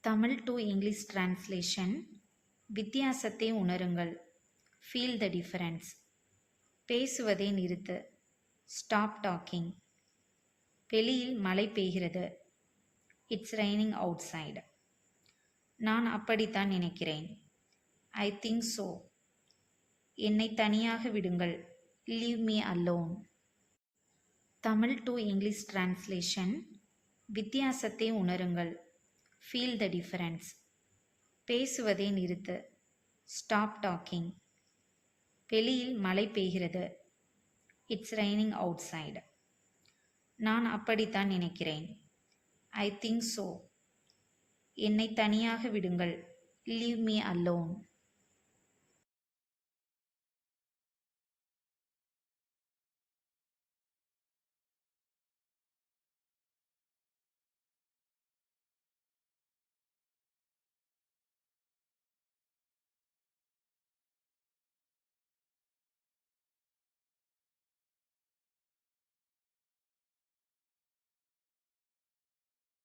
Tamil to English translation. வித்தியாசத்தை உணருங்கள். Feel the difference. பேசுவதை நிறுத்து. Stop talking. வெளியில் மழை பெய்கிறது. It's raining out side. நான் அப்படித்தான் நினைக்கிறேன். I think so. என்னை தனியாக விடுங்கள். Leave me alone. Tamil to English translation. வித்தியாசத்தை உணருங்கள். Feel the difference. பேசுவதை நிறுத்து. Stop talking. வெளியில் மழை பெய்கிறது. It's raining out side. நான் அப்படித்தான் நினைக்கிறேன். I think so. என்னை தனியாக விடுங்கள். Leave me alone.